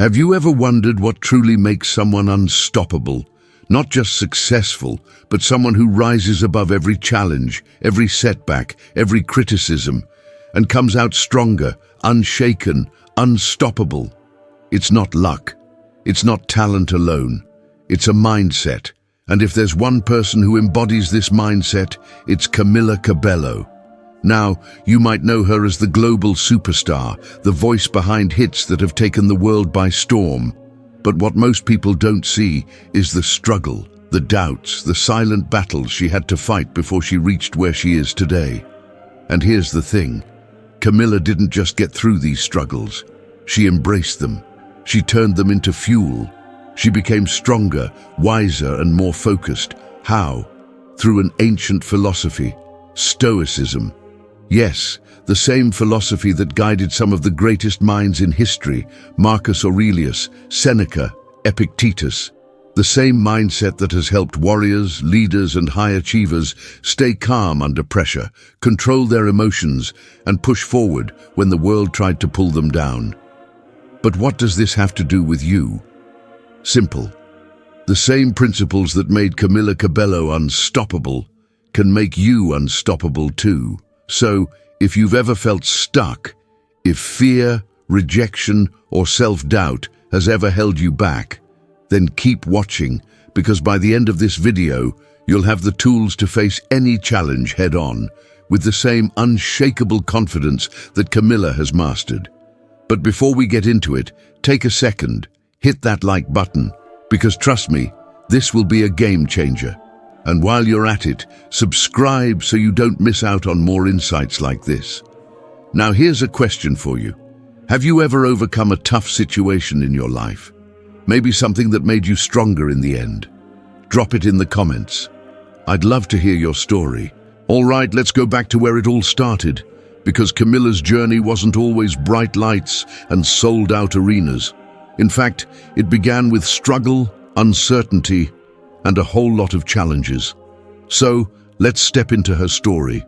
Have you ever wondered what truly makes someone unstoppable? Not just successful, but someone who rises above every challenge, every setback, every criticism, and comes out stronger, unshaken, unstoppable. It's not luck. It's not talent alone. It's a mindset. And if there's one person who embodies this mindset, it's Camila Cabello. Now, you might know her as the global superstar, the voice behind hits that have taken the world by storm. But what most people don't see is the struggle, the doubts, the silent battles she had to fight before she reached where she is today. And here's the thing. Camila didn't just get through these struggles. She embraced them. She turned them into fuel. She became stronger, wiser, and more focused. How? Through an ancient philosophy, Stoicism. Yes, the same philosophy that guided some of the greatest minds in history, Marcus Aurelius, Seneca, Epictetus. The same mindset that has helped warriors, leaders, and high achievers stay calm under pressure, control their emotions, and push forward when the world tried to pull them down. But what does this have to do with you? Simple. The same principles that made Camila Cabello unstoppable can make you unstoppable too. So, if you've ever felt stuck, if fear, rejection, or self-doubt has ever held you back, then keep watching, because by the end of this video, you'll have the tools to face any challenge head-on, with the same unshakable confidence that Camila has mastered. But before we get into it, take a second, hit that like button, because trust me, this will be a game changer. And while you're at it, subscribe so you don't miss out on more insights like this. Now here's a question for you. Have you ever overcome a tough situation in your life? Maybe something that made you stronger in the end? Drop it in the comments. I'd love to hear your story. All right, let's go back to where it all started, because Camila's journey wasn't always bright lights and sold-out arenas. In fact, it began with struggle, uncertainty, and a whole lot of challenges. So, let's step into her story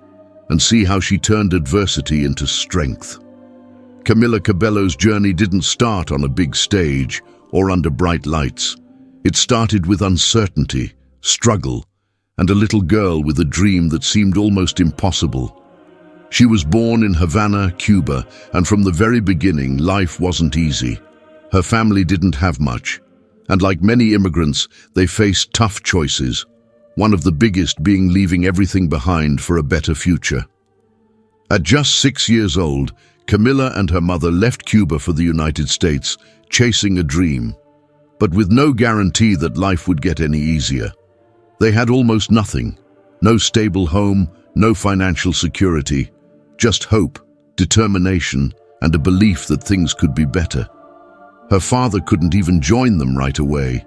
and see how she turned adversity into strength. Camila Cabello's journey didn't start on a big stage or under bright lights. It started with uncertainty, struggle, and a little girl with a dream that seemed almost impossible. She was born in Havana, Cuba, and from the very beginning, life wasn't easy. Her family didn't have much, and like many immigrants, they faced tough choices, one of the biggest being leaving everything behind for a better future. At just 6 years old, Camila and her mother left Cuba for the United States, chasing a dream, but with no guarantee that life would get any easier. They had almost nothing, no stable home, no financial security, just hope, determination, and a belief that things could be better. Her father couldn't even join them right away.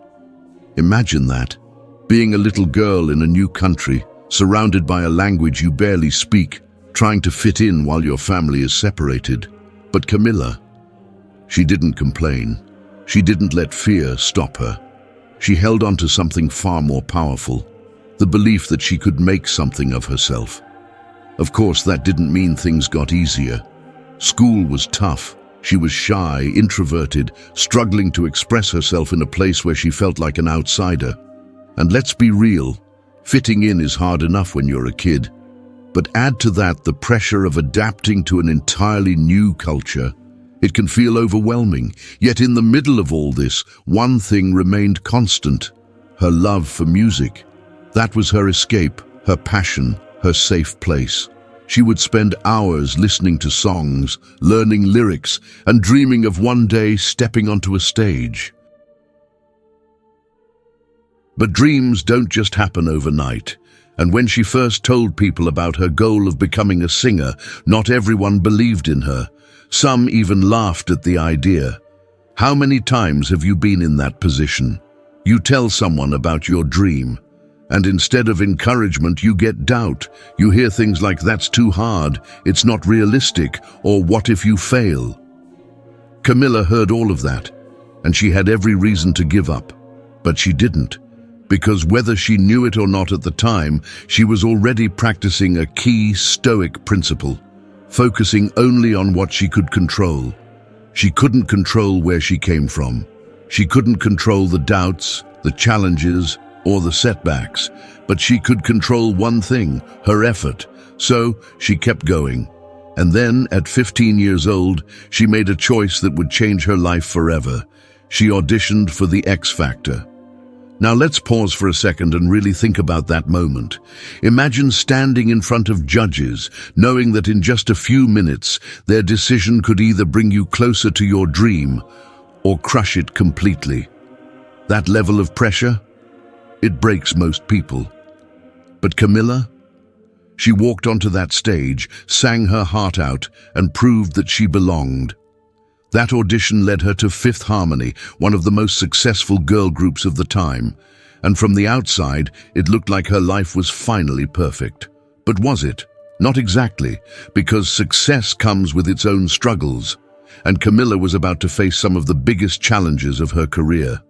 Imagine that, being a little girl in a new country, surrounded by a language you barely speak, trying to fit in while your family is separated. But Camila, she didn't complain. She didn't let fear stop her. She held on to something far more powerful, the belief that she could make something of herself. Of course, that didn't mean things got easier. School was tough. She was shy, introverted, struggling to express herself in a place where she felt like an outsider. And let's be real, fitting in is hard enough when you're a kid. But add to that the pressure of adapting to an entirely new culture. It can feel overwhelming, yet in the middle of all this, one thing remained constant: her love for music. That was her escape, her passion, her safe place. She would spend hours listening to songs, learning lyrics, and dreaming of one day stepping onto a stage. But dreams don't just happen overnight. And when she first told people about her goal of becoming a singer, not everyone believed in her. Some even laughed at the idea. How many times have you been in that position? You tell someone about your dream, and instead of encouragement, you get doubt. You hear things like, "That's too hard, it's not realistic," or "What if you fail?" Camila heard all of that, and she had every reason to give up. But she didn't, because whether she knew it or not at the time, she was already practicing a key Stoic principle, focusing only on what she could control. She couldn't control where she came from. She couldn't control the doubts, the challenges, or the setbacks, but she could control one thing, her effort. So she kept going. And then, at 15 years old, she made a choice that would change her life forever. She auditioned for the X Factor. Now let's pause for a second and really think about that moment. Imagine standing in front of judges, knowing that in just a few minutes, their decision could either bring you closer to your dream or crush it completely. That level of pressure? It breaks most people. But Camila? She walked onto that stage, sang her heart out, and proved that she belonged. That audition led her to Fifth Harmony, one of the most successful girl groups of the time. And from the outside, it looked like her life was finally perfect. But was it? Not exactly, because success comes with its own struggles. And Camila was about to face some of the biggest challenges of her career.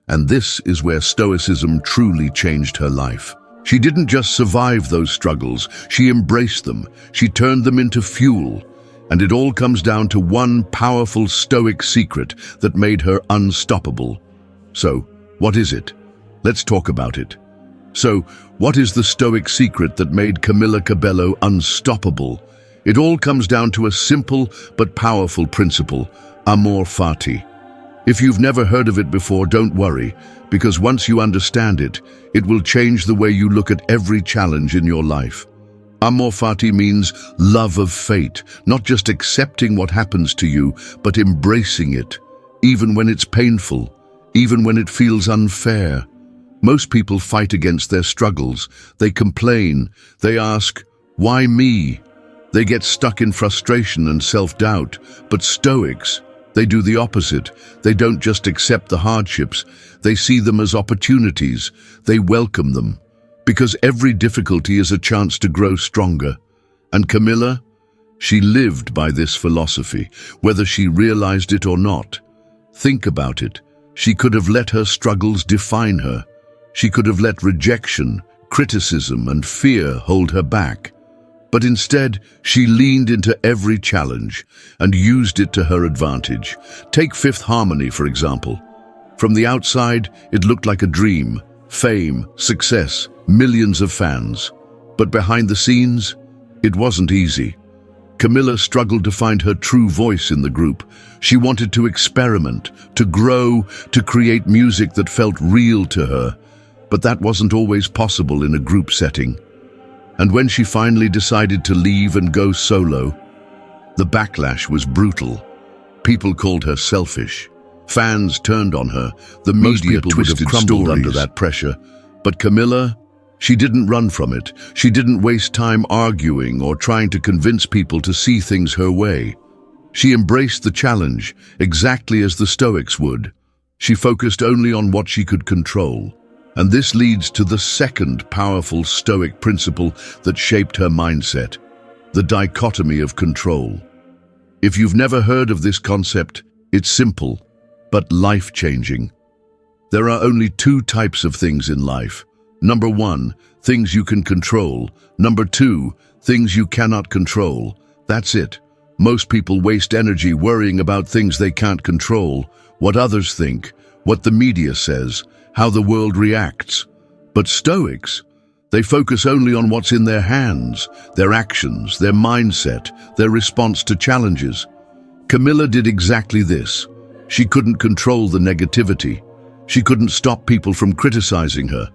And this is where Stoicism truly changed her life. She didn't just survive those struggles, she embraced them, she turned them into fuel. And it all comes down to one powerful Stoic secret that made her unstoppable. So, what is it? Let's talk about it. So, what is the Stoic secret that made Camila Cabello unstoppable? It all comes down to a simple but powerful principle, Amor Fati. If you've never heard of it before, don't worry, because once you understand it, it will change the way you look at every challenge in your life. Amor Fati means love of fate, not just accepting what happens to you, but embracing it, even when it's painful, even when it feels unfair. Most people fight against their struggles. They complain. They ask, why me? They get stuck in frustration and self-doubt. But Stoics, they do the opposite. They don't just accept the hardships. They see them as opportunities. They welcome them. Because every difficulty is a chance to grow stronger. And Camila, she lived by this philosophy, whether she realized it or not. Think about it. She could have let her struggles define her. She could have let rejection, criticism, and fear hold her back. But instead, she leaned into every challenge and used it to her advantage. Take Fifth Harmony, for example. From the outside, it looked like a dream. Fame, success, millions of fans. But behind the scenes, it wasn't easy. Camila struggled to find her true voice in the group. She wanted to experiment, to grow, to create music that felt real to her. But that wasn't always possible in a group setting. And when she finally decided to leave and go solo, the backlash was brutal. People called her selfish. Fans turned on her. The media twisted stories under that pressure. But Camila, she didn't run from it. She didn't waste time arguing or trying to convince people to see things her way. She embraced the challenge, exactly as the Stoics would. She focused only on what she could control. And this leads to the second powerful Stoic principle that shaped her mindset, the dichotomy of control. If you've never heard of this concept, it's simple, but life-changing. There are only two types of things in life. Number one, things you can control. Number two, things you cannot control. That's it. Most people waste energy worrying about things they can't control, what others think, what the media says, how the world reacts. But Stoics, they focus only on what's in their hands, their actions, their mindset, their response to challenges. Camila did exactly this. She couldn't control the negativity. She couldn't stop people from criticizing her.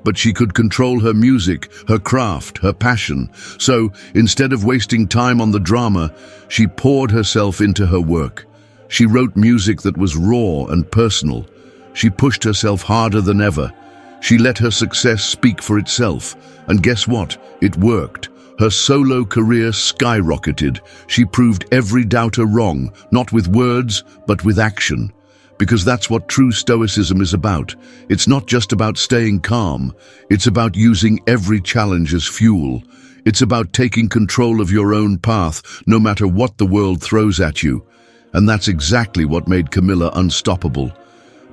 But she could control her music, her craft, her passion. So, instead of wasting time on the drama, she poured herself into her work. She wrote music that was raw and personal. She pushed herself harder than ever. She let her success speak for itself. And guess what? It worked. Her solo career skyrocketed. She proved every doubter wrong, not with words, but with action. Because that's what true Stoicism is about. It's not just about staying calm. It's about using every challenge as fuel. It's about taking control of your own path, no matter what the world throws at you. And that's exactly what made Camila unstoppable.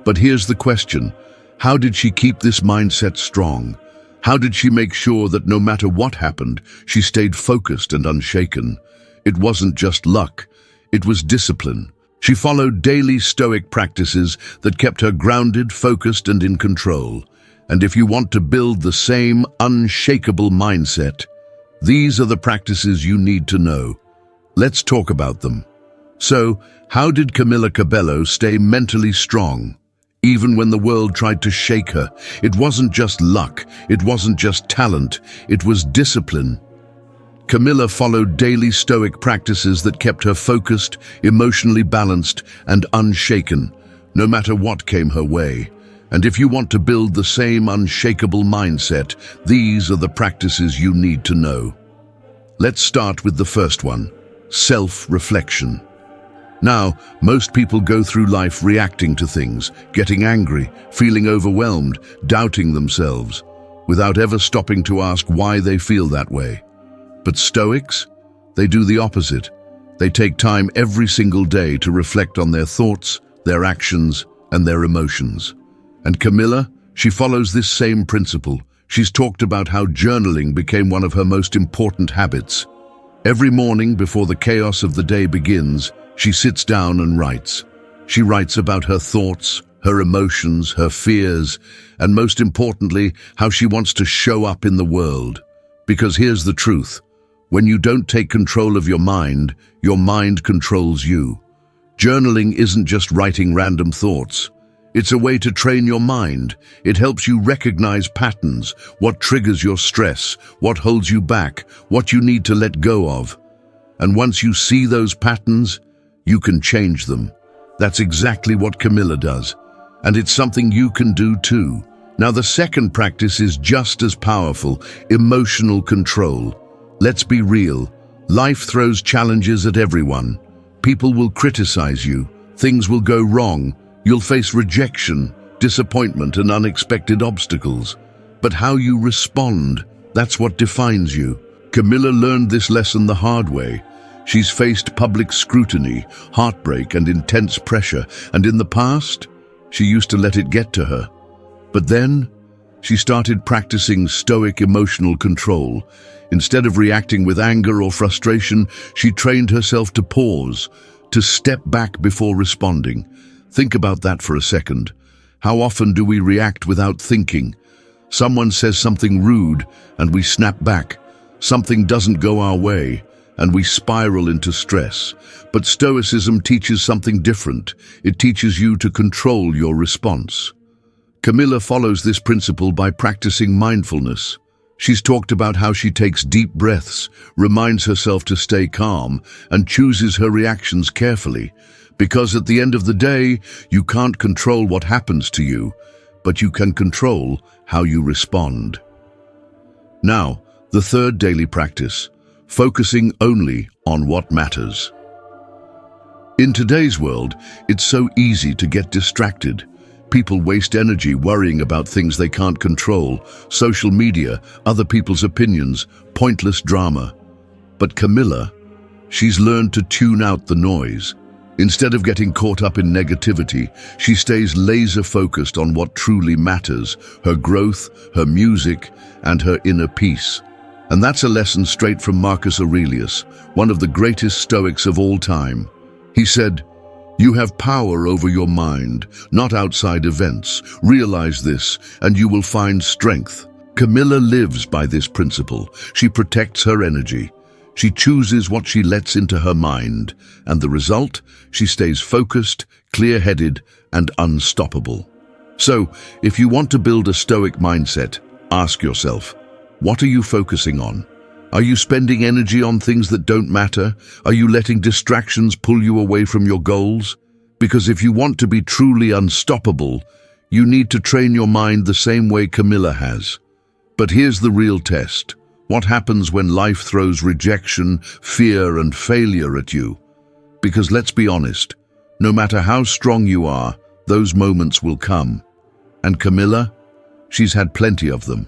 But here's the question. How did she keep this mindset strong? How did she make sure that no matter what happened, she stayed focused and unshaken? It wasn't just luck. It was discipline. She followed daily Stoic practices that kept her grounded, focused, and in control. And if you want to build the same unshakable mindset, these are the practices you need to know. Let's talk about them. So, how did Camila Cabello stay mentally strong? Even when the world tried to shake her, it wasn't just luck, it wasn't just talent, it was discipline. Camila followed daily Stoic practices that kept her focused, emotionally balanced, and unshaken, no matter what came her way. And if you want to build the same unshakable mindset, these are the practices you need to know. Let's start with the first one, self-reflection. Now, most people go through life reacting to things, getting angry, feeling overwhelmed, doubting themselves, without ever stopping to ask why they feel that way. But Stoics, they do the opposite. They take time every single day to reflect on their thoughts, their actions, and their emotions. And Camila, she follows this same principle. She's talked about how journaling became one of her most important habits. Every morning before the chaos of the day begins, she sits down and writes. She writes about her thoughts, her emotions, her fears, and most importantly, how she wants to show up in the world. Because here's the truth. When you don't take control of your mind controls you. Journaling isn't just writing random thoughts. It's a way to train your mind. It helps you recognize patterns, what triggers your stress, what holds you back, what you need to let go of. And once you see those patterns, you can change them. That's exactly what Camila does. And it's something you can do too. Now, the second practice is just as powerful, emotional control. Let's be real. Life throws challenges at everyone. People will criticize you. Things will go wrong. You'll face rejection, disappointment, and unexpected obstacles. But how you respond, that's what defines you. Camila learned this lesson the hard way. She's faced public scrutiny, heartbreak, and intense pressure, and in the past, she used to let it get to her. But then, she started practicing Stoic emotional control. Instead of reacting with anger or frustration, she trained herself to pause, to step back before responding. Think about that for a second. How often do we react without thinking? Someone says something rude, and we snap back. Something doesn't go our way, and we spiral into stress. But Stoicism teaches something different. It teaches you to control your response. Camila follows this principle by practicing mindfulness. She's talked about how she takes deep breaths, reminds herself to stay calm, and chooses her reactions carefully. Because at the end of the day, you can't control what happens to you, but you can control how you respond. Now, the third daily practice, focusing only on what matters. In today's world, it's so easy to get distracted. People waste energy worrying about things they can't control, social media, other people's opinions, pointless drama. But Camila, she's learned to tune out the noise. Instead of getting caught up in negativity, she stays laser-focused on what truly matters, her growth, her music, and her inner peace. And that's a lesson straight from Marcus Aurelius, one of the greatest Stoics of all time. He said, "You have power over your mind, not outside events. Realize this, and you will find strength." Camila lives by this principle. She protects her energy. She chooses what she lets into her mind, and the result, she stays focused, clear-headed, and unstoppable. So, if you want to build a Stoic mindset, ask yourself, what are you focusing on? Are you spending energy on things that don't matter? Are you letting distractions pull you away from your goals? Because if you want to be truly unstoppable, you need to train your mind the same way Camila has. But here's the real test. What happens when life throws rejection, fear, and failure at you? Because let's be honest, no matter how strong you are, those moments will come. And Camila, she's had plenty of them.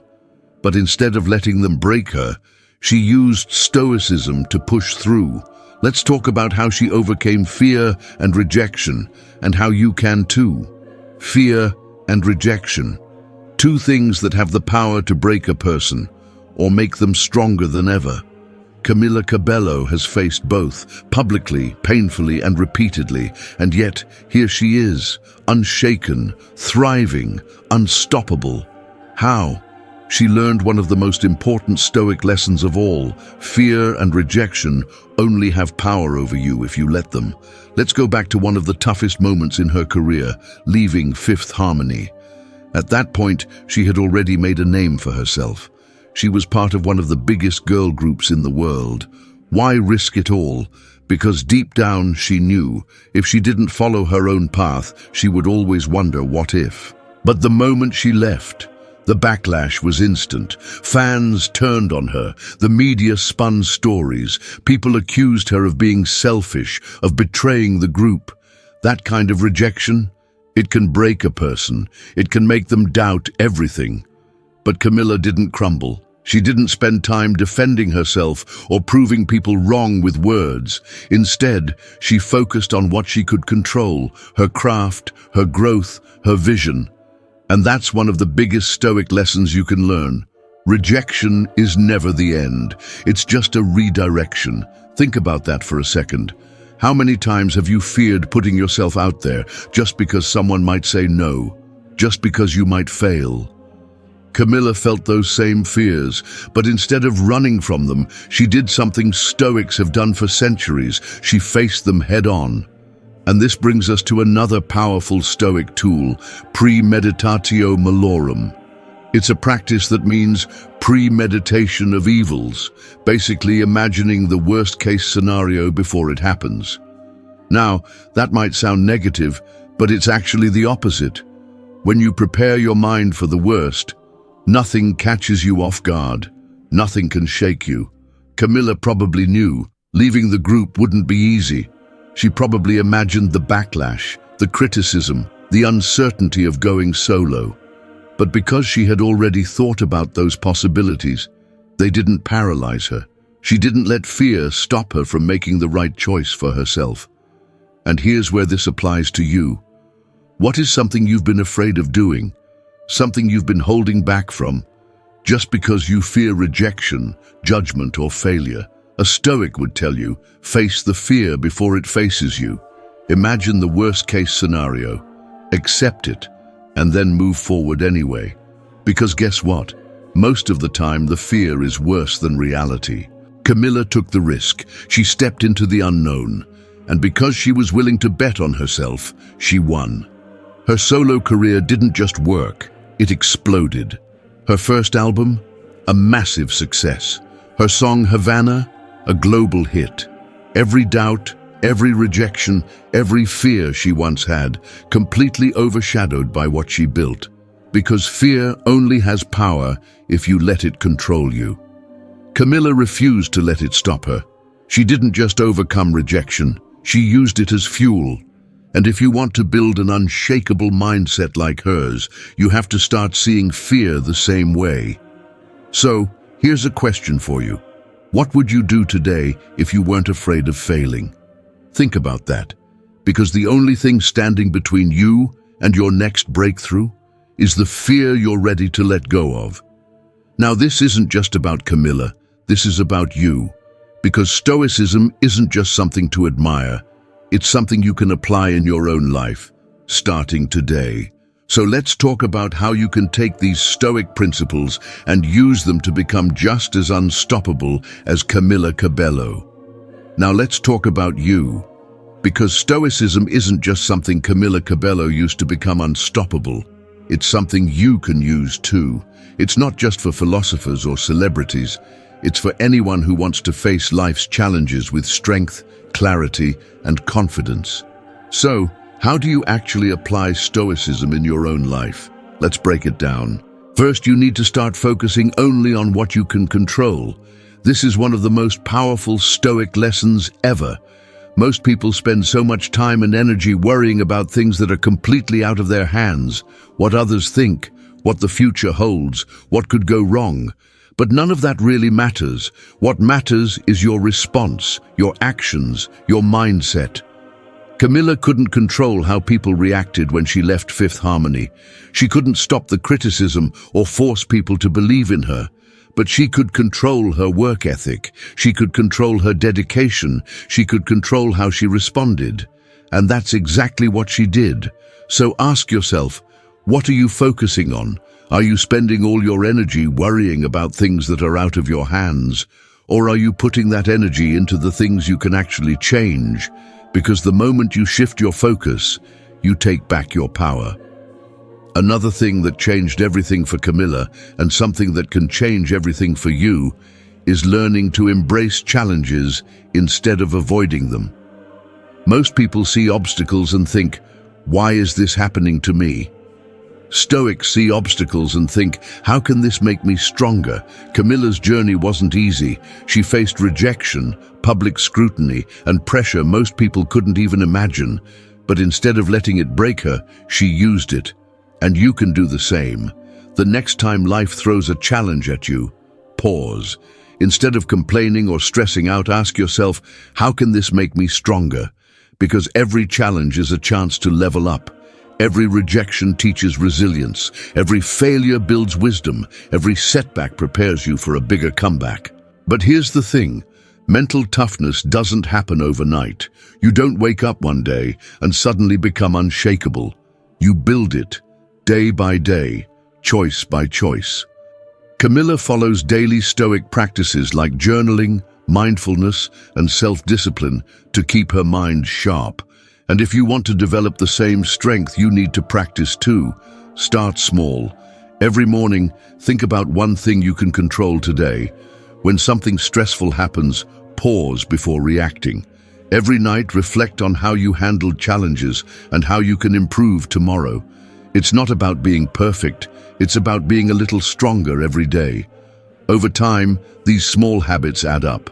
But instead of letting them break her, she used Stoicism to push through. Let's talk about how she overcame fear and rejection, and how you can too. Fear and rejection. Two things that have the power to break a person, or make them stronger than ever. Camila Cabello has faced both, publicly, painfully, and repeatedly, and yet here she is, unshaken, thriving, unstoppable. How? She learned one of the most important Stoic lessons of all: fear and rejection only have power over you if you let them. Let's go back to one of the toughest moments in her career, leaving Fifth Harmony. At that point, she had already made a name for herself. She was part of one of the biggest girl groups in the world. Why risk it all? Because deep down she knew, if she didn't follow her own path, she would always wonder what if. But the moment she left, the backlash was instant. Fans turned on her. The media spun stories. People accused her of being selfish, of betraying the group. That kind of rejection, it can break a person. It can make them doubt everything. But Camila didn't crumble. She didn't spend time defending herself or proving people wrong with words. Instead, she focused on what she could control: her craft, her growth, her vision. And that's one of the biggest Stoic lessons you can learn. Rejection is never the end. It's just a redirection. Think about that for a second. How many times have you feared putting yourself out there just because someone might say no, just because you might fail? Camila felt those same fears, but instead of running from them, she did something Stoics have done for centuries. She faced them head on. And this brings us to another powerful Stoic tool, Premeditatio Malorum. It's a practice that means premeditation of evils, basically imagining the worst-case scenario before it happens. Now, that might sound negative, but it's actually the opposite. When you prepare your mind for the worst, nothing catches you off guard. Nothing can shake you. Camila probably knew leaving the group wouldn't be easy. She probably imagined the backlash, the criticism, the uncertainty of going solo. But because she had already thought about those possibilities, they didn't paralyze her. She didn't let fear stop her from making the right choice for herself. And here's where this applies to you. What is something you've been afraid of doing? Something you've been holding back from, just because you fear rejection, judgment, or failure? A Stoic would tell you, face the fear before it faces you. Imagine the worst-case scenario, accept it, and then move forward anyway. Because guess what? Most of the time, the fear is worse than reality. Camila took the risk. She stepped into the unknown. And because she was willing to bet on herself, she won. Her solo career didn't just work, it exploded. Her first album, a massive success. Her song Havana, a global hit. Every doubt, every rejection, every fear she once had, completely overshadowed by what she built. Because fear only has power if you let it control you. Camila refused to let it stop her. She didn't just overcome rejection, she used it as fuel. And if you want to build an unshakable mindset like hers, you have to start seeing fear the same way. So, here's a question for you. What would you do today if you weren't afraid of failing? Think about that, because the only thing standing between you and your next breakthrough is the fear you're ready to let go of. Now, this isn't just about Camila, this is about you, because Stoicism isn't just something to admire, it's something you can apply in your own life, starting today. So let's talk about how you can take these Stoic principles and use them to become just as unstoppable as Camila Cabello. Now let's talk about you, because Stoicism isn't just something Camila Cabello used to become unstoppable. It's something you can use too. It's not just for philosophers or celebrities. It's for anyone who wants to face life's challenges with strength, clarity, and confidence. So, how do you actually apply Stoicism in your own life? Let's break it down. First, you need to start focusing only on what you can control. This is one of the most powerful Stoic lessons ever. Most people spend so much time and energy worrying about things that are completely out of their hands, what others think, what the future holds, what could go wrong. But none of that really matters. What matters is your response, your actions, your mindset. Camila couldn't control how people reacted when she left Fifth Harmony. She couldn't stop the criticism or force people to believe in her. But she could control her work ethic. She could control her dedication. She could control how she responded. And that's exactly what she did. So ask yourself, what are you focusing on? Are you spending all your energy worrying about things that are out of your hands? Or are you putting that energy into the things you can actually change? Because the moment you shift your focus, you take back your power. Another thing that changed everything for Camila, and something that can change everything for you, is learning to embrace challenges instead of avoiding them. Most people see obstacles and think, why is this happening to me? Stoics see obstacles and think, how can this make me stronger? Camila's journey wasn't easy. She faced rejection, public scrutiny, and pressure most people couldn't even imagine. But instead of letting it break her, she used it. And you can do the same. The next time life throws a challenge at you, pause. Instead of complaining or stressing out, ask yourself, how can this make me stronger? Because every challenge is a chance to level up. Every rejection teaches resilience. Every failure builds wisdom. Every setback prepares you for a bigger comeback. But here's the thing. Mental toughness doesn't happen overnight. You don't wake up one day and suddenly become unshakable. You build it, day by day, choice by choice. Camila follows daily Stoic practices like journaling, mindfulness, and self-discipline to keep her mind sharp. And if you want to develop the same strength, you need to practice too. Start small. Every morning, think about one thing you can control today. When something stressful happens, pause before reacting. Every night, reflect on how you handled challenges and how you can improve tomorrow. It's not about being perfect, it's about being a little stronger every day. Over time, these small habits add up.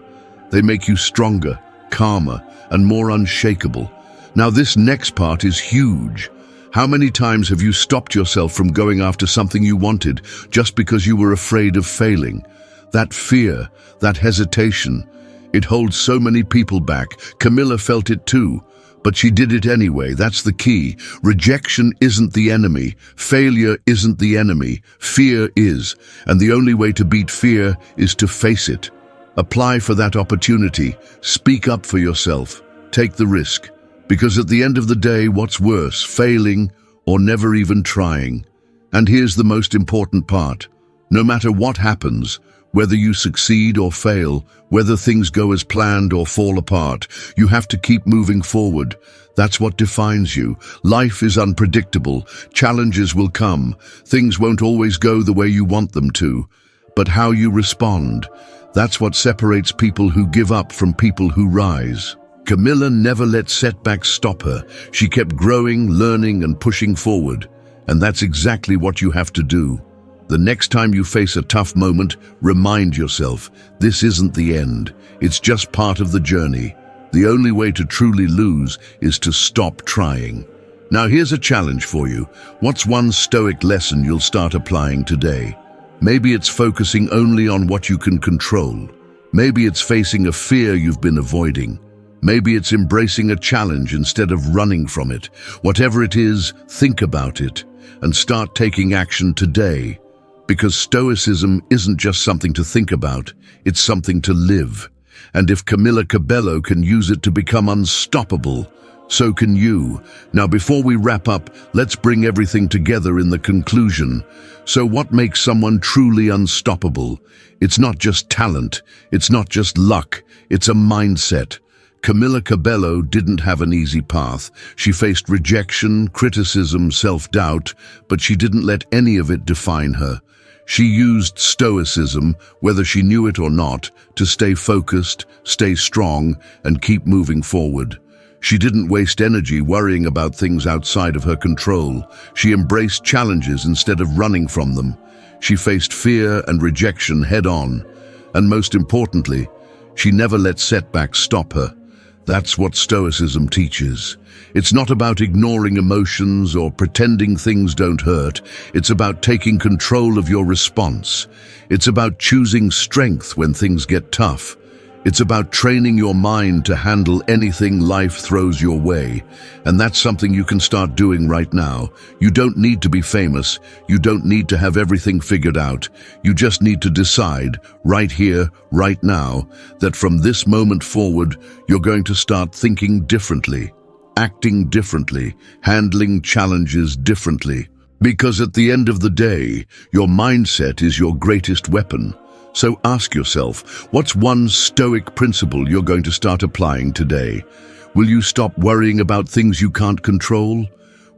They make you stronger, calmer, and more unshakable. Now this next part is huge. How many times have you stopped yourself from going after something you wanted just because you were afraid of failing? That fear, that hesitation, it holds so many people back. Camila felt it too. But she did it anyway. That's the key. Rejection isn't the enemy. Failure isn't the enemy. Fear is. And the only way to beat fear is to face it. Apply for that opportunity. Speak up for yourself. Take the risk. Because at the end of the day, what's worse, failing or never even trying? And here's the most important part. No matter what happens, whether you succeed or fail, whether things go as planned or fall apart, you have to keep moving forward. That's what defines you. Life is unpredictable. Challenges will come. Things won't always go the way you want them to. But how you respond, that's what separates people who give up from people who rise. Camila never let setbacks stop her. She kept growing, learning, and pushing forward. And that's exactly what you have to do. The next time you face a tough moment, remind yourself, this isn't the end. It's just part of the journey. The only way to truly lose is to stop trying. Now here's a challenge for you. What's one Stoic lesson you'll start applying today? Maybe it's focusing only on what you can control. Maybe it's facing a fear you've been avoiding. Maybe it's embracing a challenge instead of running from it. Whatever it is, think about it and start taking action today. Because Stoicism isn't just something to think about, it's something to live. And if Camila Cabello can use it to become unstoppable, so can you. Now before we wrap up, let's bring everything together in the conclusion. So what makes someone truly unstoppable? It's not just talent, it's not just luck, it's a mindset. Camila Cabello didn't have an easy path. She faced rejection, criticism, self-doubt, but she didn't let any of it define her. She used Stoicism, whether she knew it or not, to stay focused, stay strong, and keep moving forward. She didn't waste energy worrying about things outside of her control. She embraced challenges instead of running from them. She faced fear and rejection head-on. And most importantly, she never let setbacks stop her. That's what Stoicism teaches. It's not about ignoring emotions or pretending things don't hurt. It's about taking control of your response. It's about choosing strength when things get tough. It's about training your mind to handle anything life throws your way. And that's something you can start doing right now. You don't need to be famous. You don't need to have everything figured out. You just need to decide, right here, right now, that from this moment forward, you're going to start thinking differently, acting differently, handling challenges differently. Because at the end of the day, your mindset is your greatest weapon. So ask yourself, what's one Stoic principle you're going to start applying today? Will you stop worrying about things you can't control?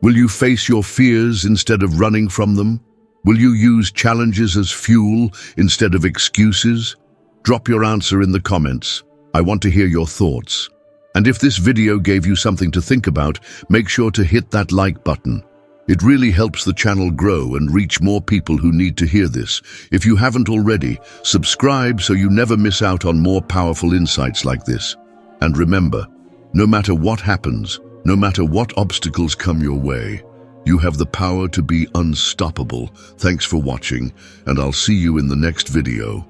Will you face your fears instead of running from them? Will you use challenges as fuel instead of excuses? Drop your answer in the comments. I want to hear your thoughts. And if this video gave you something to think about, make sure to hit that like button. It really helps the channel grow and reach more people who need to hear this. If you haven't already, subscribe so you never miss out on more powerful insights like this. And remember, no matter what happens, no matter what obstacles come your way, you have the power to be unstoppable. Thanks for watching, and I'll see you in the next video.